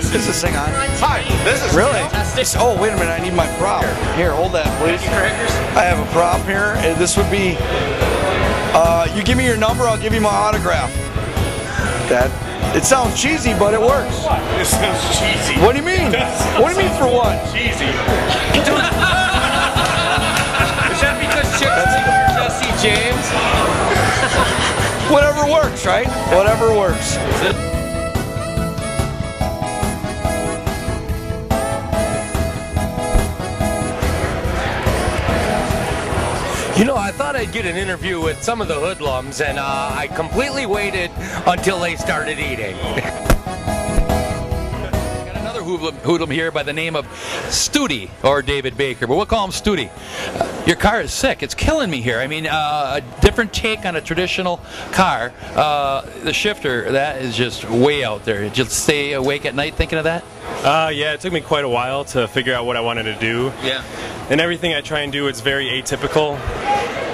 Is this thing on? Hi, this is really? Oh, wait a minute, I need my prop. Here, hold that, please. I have a prop here. This would be, you give me your number, I'll give you my autograph. It sounds cheesy, but it works. What? It sounds cheesy. What do you mean? What do you mean for what? Cheesy. Is that because Chip's Jesse James? Whatever works, right? Whatever works. You know, I thought I'd get an interview with some of the hoodlums, and I completely waited until they started eating. Got another hoodlum here by the name of Studi, or David Baker, but we'll call him Studi. Your car is sick. It's killing me here. I mean, a different take on a traditional car. The shifter, that is just way out there. Did you stay awake at night thinking of that? Yeah, it took me quite a while to figure out what I wanted to do. Yeah. And everything I try and do, it's very atypical,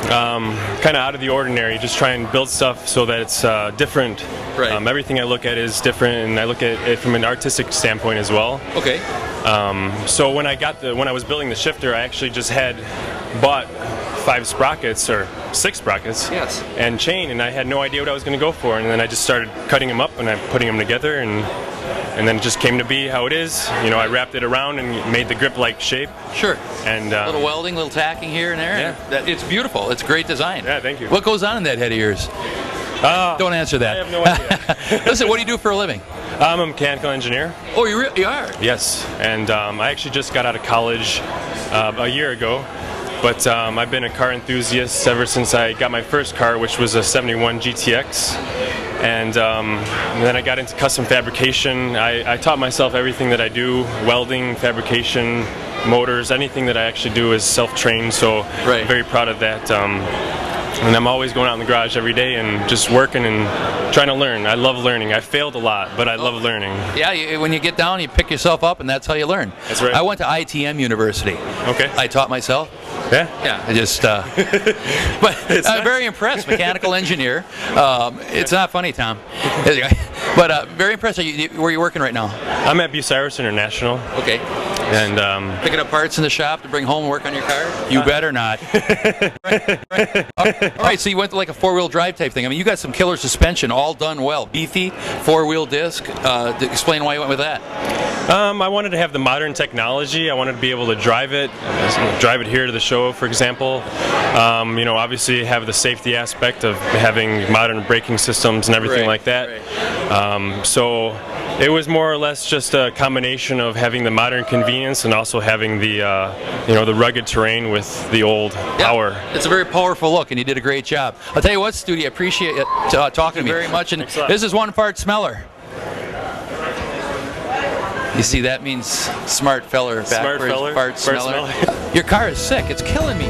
kind of out of the ordinary. Just try and build stuff so that it's different. Right. Everything I look at is different, and I look at it from an artistic standpoint as well. Okay. So when I was building the shifter, I actually just had bought 5 sprockets or 6 sprockets. Yes. And chain, and I had no idea what I was going to go for, and then I just started cutting them up and I'm putting them together, and then it just came to be how it is. You know, I wrapped it around and made the grip-like shape. Sure. And a little welding, little tacking here and there. Yeah. And it's beautiful. It's a great design. Yeah, thank you. What goes on in that head of yours? Don't answer that. I have no idea. Listen, what do you do for a living? I'm a mechanical engineer. Oh, you are? Yes, and I actually just got out of college a year ago, but I've been a car enthusiast ever since I got my first car, which was a 71 GTX, and then I got into custom fabrication. I taught myself everything that I do, welding, fabrication, motors, anything that I actually do is self-trained, so Right. I'm very proud of that. And I'm always going out in the garage every day and just working and trying to learn. I love learning. I failed a lot, but I love learning. Yeah, when you get down, you pick yourself up, and that's how you learn. That's right. I went to ITM University. Okay. I taught myself. Yeah? Yeah, I just, but I'm very impressed, mechanical engineer. It's not funny, Tom. But very impressed. Where are you working right now? I'm at Bucyrus International. Okay. And picking up parts in the shop to bring home and work on your car? You better not. Right. All right, so you went to like a 4-wheel drive type thing. I mean, you got some killer suspension, all done well. Beefy, 4-wheel disc. Explain why you went with that. I wanted to have the modern technology. I wanted to be able to drive it here to the show, for example. You know, obviously have the safety aspect of having modern braking systems and everything like that. Right. So it was more or less just a combination of having the modern convenience and also having the you know, the rugged terrain with the old power. It's a very powerful look, and you did a great job. I'll tell you what, Studi, I appreciate it, talking to me very much. And this is one fart smeller. You see, that means smart feller backwards. Smart feller, fart smeller. Your car is sick. It's killing me.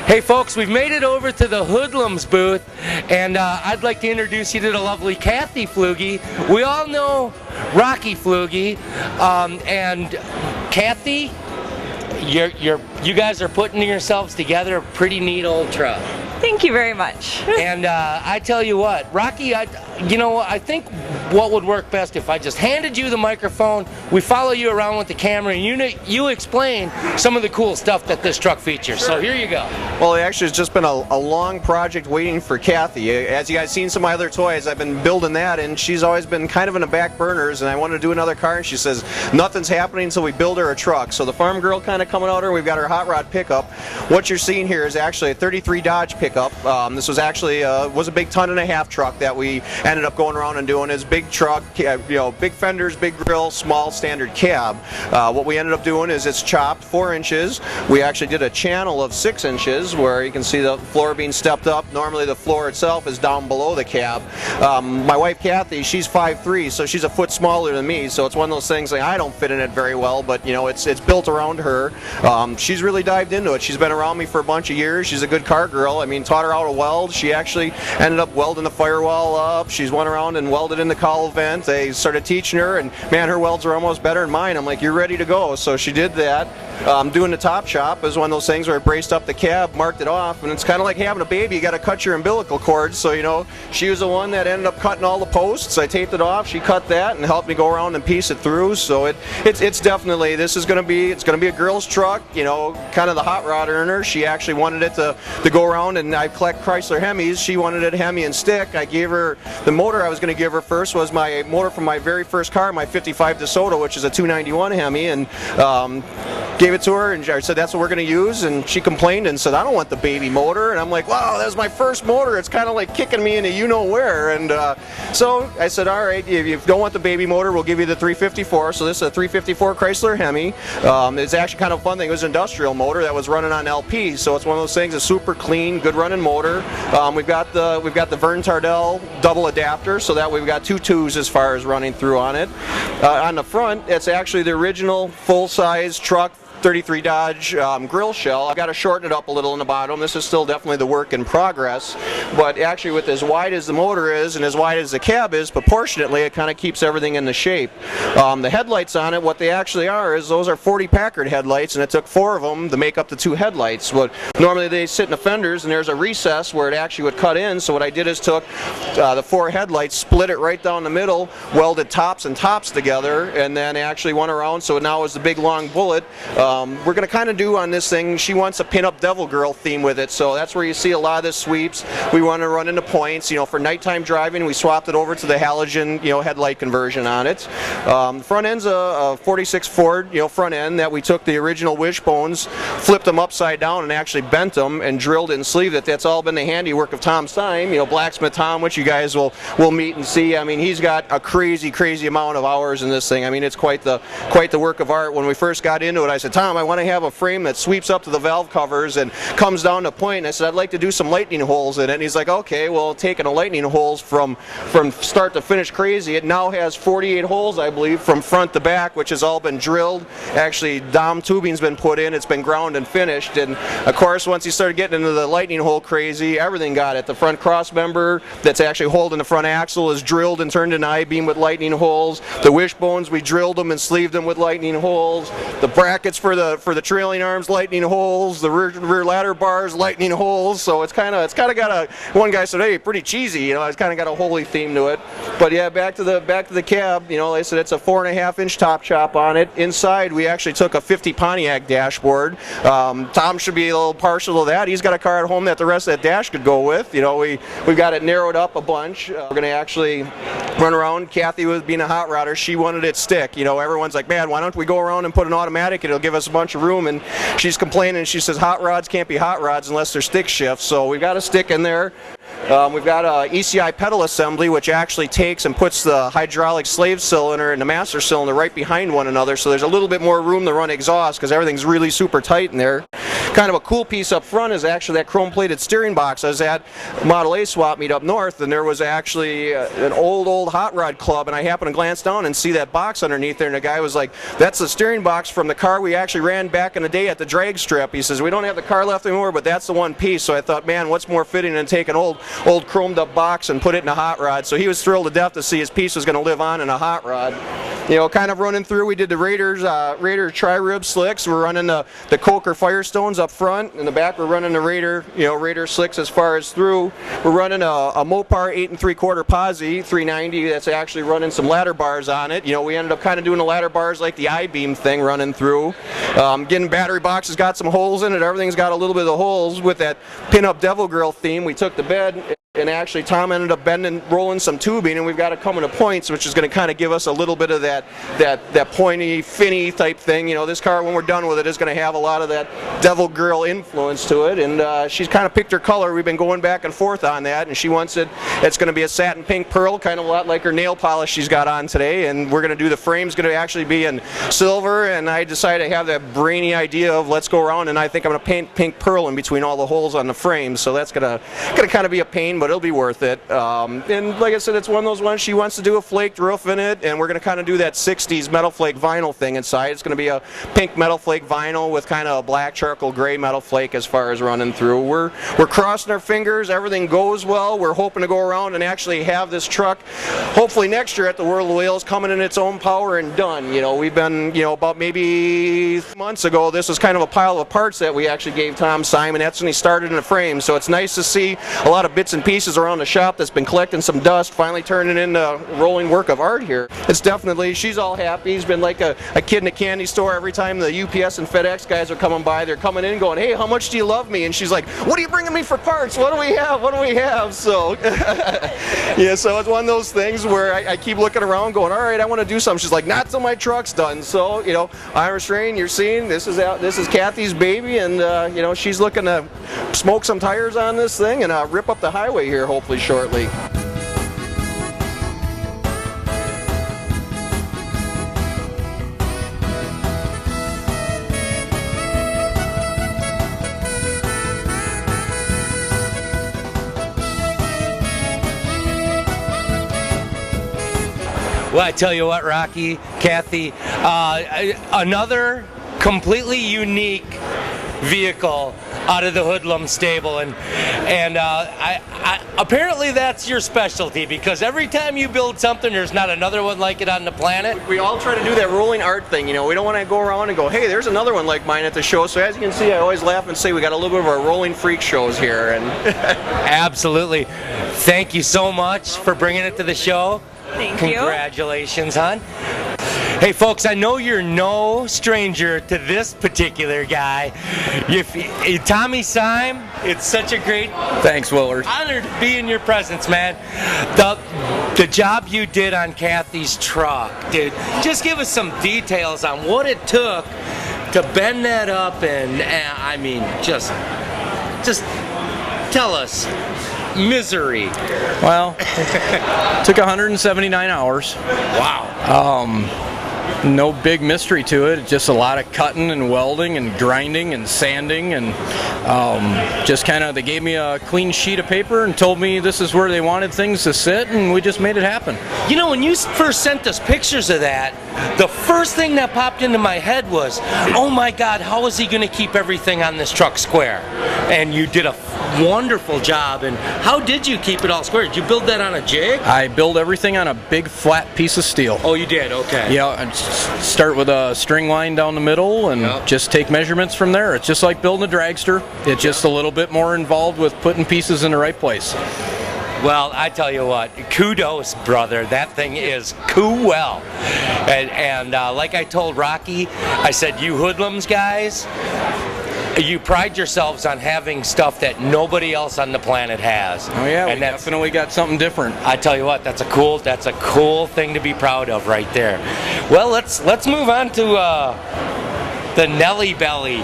Hey folks, we've made it over to the Hoodlums booth, and I'd like to introduce you to the lovely Kathy Flugie. We all know Rocky Flugie, and Kathy, you guys are putting yourselves together a pretty neat old truck. Thank you very much. And I tell you what, Rocky, you know, I think what would work best if I just handed you the microphone, we follow you around with the camera, and you explain some of the cool stuff that this truck features. So here you go. Well, actually, it's just been a long project waiting for Kathy. As you guys seen some of my other toys, I've been building that, and she's always been kind of in the back burners, and I wanted to do another car, and she says nothing's happening until we build her a truck. So the farm girl kind of coming out her, we've got her hot rod pickup. what you're seeing here is actually a 33 Dodge pickup. This was actually was a big 1.5-ton truck that we ended up going around and doing. Is big truck, big fenders, big grill, small standard cab. What we ended up doing is it's chopped 4 inches. We actually did a channel of 6 inches where you can see the floor being stepped up. Normally the floor itself is down below the cab. My wife Kathy, she's 5'3", so she's a foot smaller than me, so it's one of those things like I don't fit in it very well, but it's built around her. She's really dived into it. She's been around me for a bunch of years. She's a good car girl. I mean, taught her how to weld. She actually ended up welding the firewall up. She's went around and welded in the cowling vent. They started teaching her, and man, her welds are almost better than mine. I'm like, you're ready to go. So she did that. Doing the top shop is one of those things where I braced up the cab, marked it off, and it's kind of like having a baby. You got to cut your umbilical cord. So she was the one that ended up cutting all the posts. I taped it off. She cut that and helped me go around and piece it through. So it's definitely, this is going to be a girl's truck. Kind of the hot rod earner. She actually wanted it to go around, and I collect Chrysler Hemis. She wanted it Hemi and stick. I gave her the motor I was going to give her first was my motor from my very first car, my 55 DeSoto, which is a 291 Hemi, and gave it to her, and I said that's what we're going to use, and she complained and said I don't want the baby motor, and I'm like, wow, that was my first motor. It's kind of like kicking me into you-know-where, and so I said, all right, if you don't want the baby motor, we'll give you the 354. So this is a 354 Chrysler Hemi. It's actually kind of a fun thing. It was an industrial motor that was running on LP, so it's one of those things. It's super clean, good running motor. We've got the Vern Tardell double adapter, so that we've got 2 twos as far as running through on it. On the front, it's actually the original full-size truck 33 Dodge grill shell. I've got to shorten it up a little in the bottom. This is still definitely the work in progress, but actually with as wide as the motor is and as wide as the cab is, proportionately it kind of keeps everything in the shape. The headlights on it, what they actually are is those are 40 Packard headlights, and it took 4 of them to make up the 2 headlights. But normally they sit in the fenders and there's a recess where it actually would cut in, so what I did is took the 4 headlights, split it right down the middle, welded tops and tops together, and then actually went around, so now it's the big long bullet. We're going to kind of do on this thing, she wants a pin-up devil girl theme with it, so that's where you see a lot of the sweeps. We want to run into points. For nighttime driving, we swapped it over to the halogen headlight conversion on it. Front end's a 46 Ford front end that we took the original wishbones, flipped them upside down and actually bent them and drilled it and sleeved it. That's all been the handiwork of Tom Stein, Blacksmith Tom, which you guys will meet and see. I mean, he's got a crazy amount of hours in this thing. I mean, it's quite the work of art. When we first got into it, I said, Tom, I want to have a frame that sweeps up to the valve covers and comes down to point. And I said, I'd like to do some lightning holes in it. And he's like, okay, well, taking a lightning holes from start to finish crazy. It now has 48 holes, I believe, from front to back, which has all been drilled. Actually, dom tubing's been put in. It's been ground and finished. And of course, once he started getting into the lightning hole crazy, everything got it. The front cross member that's actually holding the front axle is drilled and turned into I-beam with lightning holes. The wishbones, we drilled them and sleeved them with lightning holes. The brackets for the trailing arms, lightning holes. The rear ladder bars, lightning holes. So it's kind of got a. One guy said, "Hey, pretty cheesy." It's kind of got a holy theme to it. But yeah, back to the cab. They said it's a 4.5-inch top chop on it. Inside, we actually took a 50 Pontiac dashboard. Tom should be a little partial to that. He's got a car at home that the rest of that dash could go with. We've got it narrowed up a bunch. We're gonna actually run around. Kathy was being a hot rodder. She wanted it stick. Everyone's like, man, why don't we go around and put an automatic? It'll give us a bunch of room. And she's complaining. She says hot rods can't be hot rods unless they're stick shifts. So we've got a stick in there. We've got a ECI pedal assembly, which actually takes and puts the hydraulic slave cylinder and the master cylinder right behind one another. So there's a little bit more room to run exhaust because everything's really super tight in there. Kind of a cool piece up front is actually that chrome-plated steering box. I was at Model A swap meet up north, and there was actually an old hot rod club, and I happened to glance down and see that box underneath there, and the guy was like, that's the steering box from the car we actually ran back in the day at the drag strip. He says, we don't have the car left anymore, but that's the one piece. So I thought, man, what's more fitting than take an old chromed up box and put it in a hot rod. So he was thrilled to death to see his piece was going to live on in a hot rod. Kind of running through, we did the Raider tri-rib slicks. We're running the Coker Firestones up front. In the back, we're running the Raider slicks as far as through. We're running a Mopar 8 3/4 Posi 390 that's actually running some ladder bars on it. We ended up kind of doing the ladder bars like the I-beam thing running through. Getting battery boxes, got some holes in it. Everything's got a little bit of holes with that pin-up devil girl theme. We took the bed And actually, Tom ended up rolling some tubing, and we've got it coming to points, which is going to kind of give us a little bit of that pointy, finny type thing. You know, this car, when we're done with it, is going to have a lot of that Devil Girl influence to it. And she's kind of picked her color. We've been going back and forth on that, and she wants it. It's going to be a satin pink pearl, kind of a lot like her nail polish she's got on today. And we're going to do the frame's going to actually be in silver. And I decided to have that brainy idea of let's go around, and I think I'm going to paint pink pearl in between all the holes on the frame. So that's going to kind of be a pain, but it'll be worth it. And like I said, it's one of those ones she wants to do a flaked roof in it, and we're going to kind of do that 60s metal flake vinyl thing inside. It's going to be a pink metal flake vinyl with kind of a black charcoal gray metal flake as far as running through. We're crossing our fingers, everything goes well. We're hoping to go around and actually have this truck hopefully next year at the World of Wheels coming in its own power and done. You know, we've been, you know, about maybe months ago, this was kind of a pile of parts that we actually gave Tom Simon. That's when he started in the frame. So it's nice to see a lot of bits and pieces around the shop that's been collecting some dust, finally turning into rolling work of art here. It's definitely, she's all happy. He's been like a kid in a candy store. Every time the UPS and FedEx guys are coming by, they're coming in going, hey, how much do you love me? And she's like, what are you bringing me for parts? What do we have? What do we have? So, yeah, so it's one of those things where I keep looking around going, all right, I want to do something. She's like, not till my truck's done. So, you know, Irish Rain, you're seeing, this is Kathy's baby, and, you know, she's looking to smoke some tires on this thing and rip up the highway here hopefully shortly. Well, I tell you what, Rocky, Kathy, another completely unique vehicle out of the Hoodlum stable, and I apparently that's your specialty, because every time you build something, there's not another one like it on the planet. We all try to do that rolling art thing, you know. We don't want to go around and go, hey, there's another one like mine at the show. So as you can see, I always laugh and say we got a little bit of our rolling freak shows here. And Absolutely. Thank you so much for bringing it to the show. Thank you. Congratulations, hon. Hey folks, I know you're no stranger to this particular guy. Tommy Syme, it's such a great Thanks, Willard. honor to be in your presence, man. The job you did on Kathy's truck, dude, just give us some details on what it took to bend that up, and I mean, just tell us. Misery. Well, took 179 hours. Wow. No big mystery to it, just a lot of cutting and welding and grinding and sanding, and just kind of, they gave me a clean sheet of paper and told me this is where they wanted things to sit, and we just made it happen. You know, when you first sent us pictures of that, the first thing that popped into my head was, oh my God, how is he going to keep everything on this truck square? And you did a wonderful job. And how did you keep it all square? Did you build that on a jig? I built everything on a big flat piece of steel. Oh, you did? Okay. Yeah, and start with a string line down the middle and just take measurements from there. It's just like building a dragster. It's just a little bit more involved with putting pieces in the right place. Well, I tell you what, kudos, brother. That thing is cool. And like I told Rocky, I said, you Hoodlums guys, you pride yourselves on having stuff that nobody else on the planet has. Oh yeah, and we definitely got something different. I tell you what, that's a cool thing to be proud of right there. Well, let's move on to the Nelly Belly.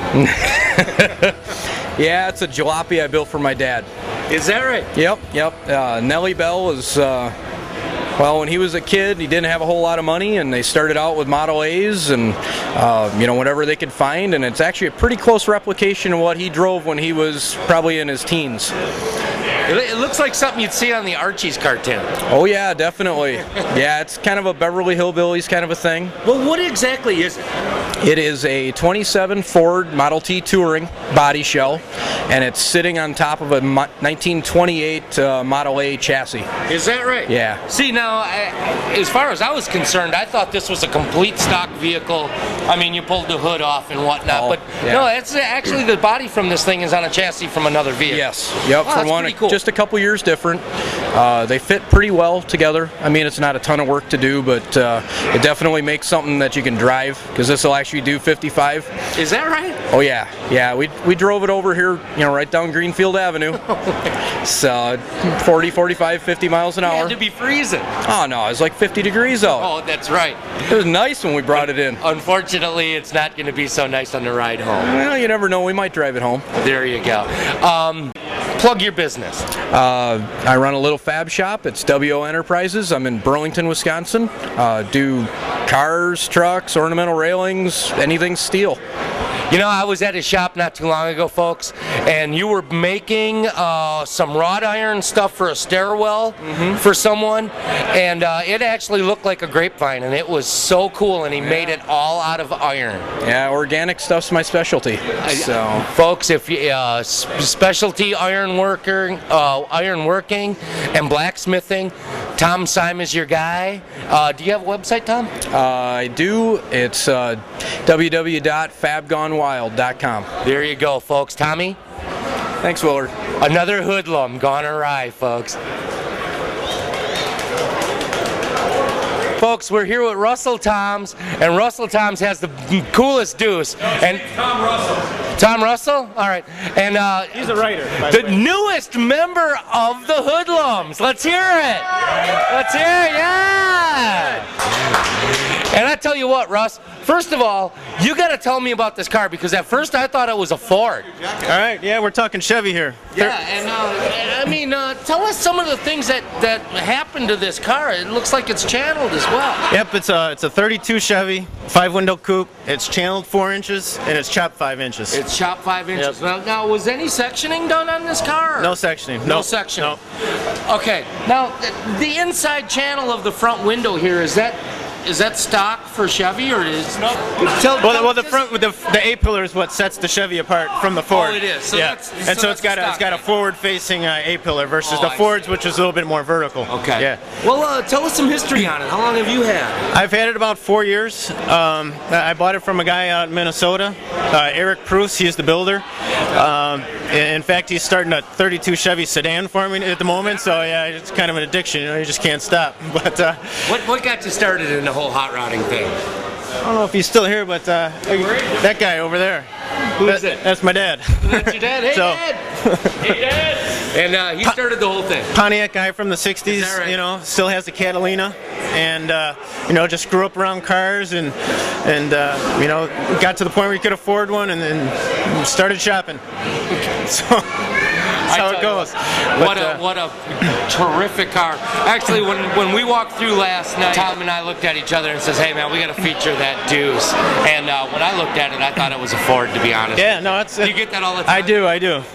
Yeah, it's a jalopy I built for my dad. Is that right? Yep. Nelly Bell was, well, when he was a kid, he didn't have a whole lot of money, and they started out with Model A's and, you know, whatever they could find, and it's actually a pretty close replication of what he drove when he was probably in his teens. It looks like something you'd see on the Archie's cartoon. Oh yeah, definitely. Yeah, it's kind of a Beverly Hillbillies kind of a thing. Well, what exactly is it? It is a 27 Ford Model T Touring body shell, and it's sitting on top of a 1928 Model A chassis. Is that right? Yeah. See, now, as far as I was concerned, I thought this was a complete stock vehicle. I mean, you pulled the hood off and whatnot, but yeah. no, it's actually the body from this thing is on a chassis from another vehicle. Yes. Yep. Oh, from one, pretty cool. Just a couple years different. They fit pretty well together. I mean, it's not a ton of work to do, but it definitely makes something that you can drive, because this will actually do 55. Is that right? Oh yeah. Yeah, we drove it over here, right down Greenfield Avenue. So 40, 45, 50 miles an It hour. had to be freezing. Oh no, it was like 50 degrees out. Oh, that's right. It was nice when we brought it in. Unfortunately, it's not going to be so nice on the ride home. Well, you never know, we might drive it home. There you go. Plug your business. I run a little fab shop. It's WO Enterprises. I'm in Burlington, Wisconsin. Do cars, trucks, ornamental railings, anything steel. I was at a shop not too long ago, folks, and you were making some wrought iron stuff for a stairwell for someone, and it actually looked like a grapevine, and it was so cool, and he made it all out of iron. Yeah, organic stuff's my specialty. So, folks, if you specialty iron working and blacksmithing, Thom Syme is your guy. Do you have a website, Thom? I do. It's www.fabgonewild.com. There you go, folks. Tommy? Thanks, Willard. Another hoodlum gone awry, folks. Folks, we're here with Russell Thoms, and Russell Thoms has the coolest deuce. And Tom Russell. Tom Russell? All right. And He's a writer. the newest member of the Hoodlums. Let's hear it. Let's hear it, yeah. And I tell you what, Russ, first of all, you got to tell me about this car, because at first I thought it was a Ford. All right, yeah, we're talking Chevy here. Yeah, and tell us some of the things that happened to this car. It looks like it's channeled as well. Yep, it's a 32 Chevy, 5-window coupe. It's channeled 4 inches and it's chopped 5 inches. It's chopped 5 inches. Yep. Now, was any sectioning done on this car? Or? No sectioning. No Nope. sectioning. Nope. Okay. Now, the inside channel of the front window here, is that stock for Chevy, or is no? Well, the front with the A-pillar is what sets the Chevy apart from the Ford. Oh, it is. So yeah, and so it's got a forward-facing A-pillar versus the Fords, which is a little bit more vertical. Okay. Yeah. Well, tell us some history on it. How long have you had? I've had it about 4 years. I bought it from a guy out in Minnesota, Eric Pruce. He's the builder. In fact, he's starting a 32 Chevy sedan for me at the moment. So yeah, it's kind of an addiction. You just can't stop. But what got you started in the whole hot rodding thing? I don't know if he's still here, but that guy over there. Who's it? That's my dad. That's your dad? Hey, Dad! Hey, Dad! And he started the whole thing. Pontiac guy from the 60s, Is that right? Still has a Catalina, and just grew up around cars, and got to the point where you could afford one, and then started shopping. So that's how it goes. What a terrific car. Actually, when we walked through last night, Tom and I looked at each other and says, "Hey man, we got to feature that deuce." And when I looked at it, I thought it was a Ford, to be honest. Yeah, no, Do you get that all the time? I do.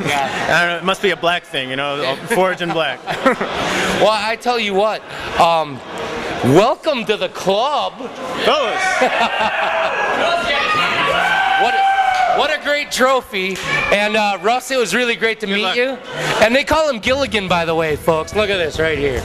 Yeah. I don't know, it must be a black thing, Fords and black. Well, I tell you what, welcome to the club. Fellas. What a great trophy. And Russ, it was really great to meet you. And they call him Gilligan, by the way, folks. Look at this right here.